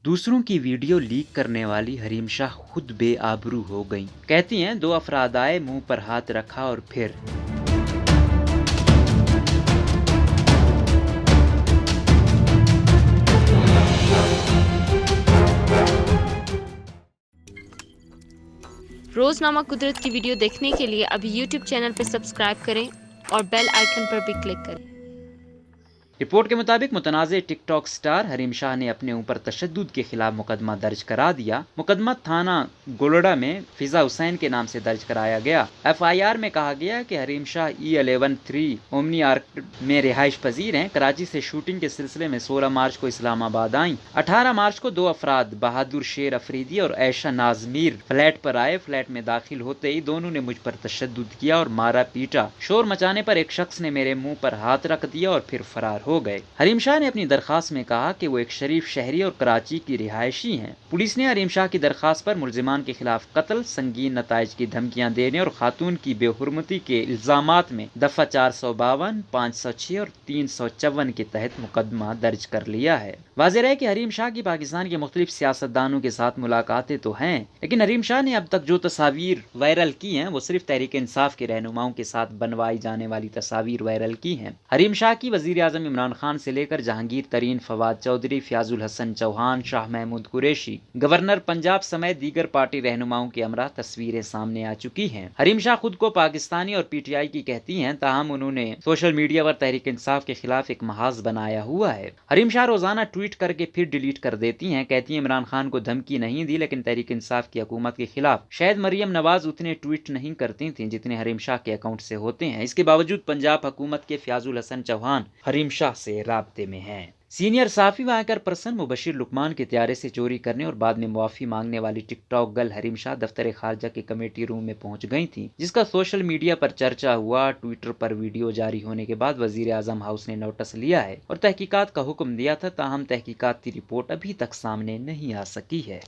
دوسروں کی video leak کرنے والی حریم شاہ خود بے آبرو ہو گئیں۔ کہتی ہیں 2 افراد آئے، منہ پر ہاتھ رکھا اور پھر روزنامہ قدرت کی ویڈیو دیکھنے کے لیے ابھی یوٹیوب چینل پر سبسکرائب کریں اور بیل آئیکن پر بھی کلک کریں۔ رپورٹ کے مطابق متنازع ٹک ٹاک سٹار حریم شاہ نے اپنے اوپر تشدد کے خلاف مقدمہ درج کرا دیا۔ مقدمہ تھانہ گولڑا میں فضا حسین کے نام سے درج کرایا گیا۔ ایف آئی آر میں کہا گیا کہ Hareem Shah E11-3 omni orchid میں رہائش پذیر ہیں۔ کراچی سے شوٹنگ کے سلسلے میں 16 مارچ کو اسلام آباد آئیں۔ 18 مارچ کو 2 افراد بہادر شیر افریدی اور عائشہ ناز میر فلیٹ پر آئے۔ فلیٹ میں داخل ہوتے ہی دونوں نے مجھ پر تشدد کیا اور مارا پیٹا۔ شور مچانے پر ایک شخص نے میرے منہ پر ہاتھ رکھ دیا اور پھر فرار ہو گئے۔ حریم شاہ نے اپنی درخواست میں کہا کہ وہ ایک شریف شہری اور کراچی کی رہائشی ہیں۔ پولیس نے حریم شاہ کی درخواست پر ملزمان کے خلاف قتل، سنگین نتائج کی دھمکیاں دینے اور خاتون کی بے حرمتی کے الزامات میں دفعہ 452، 506 اور 354 کے تحت مقدمہ درج کر لیا ہے۔ واضح رہے کہ حریم شاہ کی پاکستان کے مختلف سیاستدانوں کے ساتھ ملاقاتیں تو ہیں، لیکن حریم شاہ نے اب تک جو تصاویر وائرل کی ہیں وہ صرف تحریک انصاف کے رہنماؤں کے ساتھ بنوائی جانے والی تصاویر وائرل کی ہیں۔ حریم شاہ کی وزیر اعظم عمران خان سے لے کر جہانگیر ترین، فواد چودھری، فیاض الحسن چوہان، شاہ محمود قریشی، گورنر پنجاب سمیت دیگر پارٹی رہنماؤں کے ہمراہ تصویریں سامنے آ چکی ہیں۔ حریم شاہ خود کو پاکستانی اور پی ٹی آئی کی کہتی ہیں، تاہم انہوں نے سوشل میڈیا پر تحریک انصاف کے خلاف ایک محاذ بنایا ہوا ہے۔ حریم شاہ روزانہ ٹویٹ کر کے پھر ڈیلیٹ کر دیتی ہیں۔ کہتی ہیں عمران خان کو دھمکی نہیں دی، لیکن تحریک انصاف کی حکومت کے خلاف شاید مریم نواز اتنے ٹویٹ نہیں کرتی تھیں جتنے حریم شاہ کے اکاؤنٹ سے ہوتے ہیں۔ اس کے باوجود پنجاب حکومت کے فیاض الحسن چوہان حریم شاہ سے رابطے میں ہیں۔ سینئر صحافی و اینکر پرسن مبشر لقمان کے طیارے سے چوری کرنے اور بعد میں معافی مانگنے والی ٹک ٹاک گرل حریم شاہ دفتر خارجہ کے کمیٹی روم میں پہنچ گئی تھیں، جس کا سوشل میڈیا پر چرچا ہوا۔ ٹویٹر پر ویڈیو جاری ہونے کے بعد وزیر اعظم ہاؤس نے نوٹس لیا ہے اور تحقیقات کا حکم دیا تھا، تاہم تحقیقات کی رپورٹ ابھی تک سامنے نہیں آ سکی ہے۔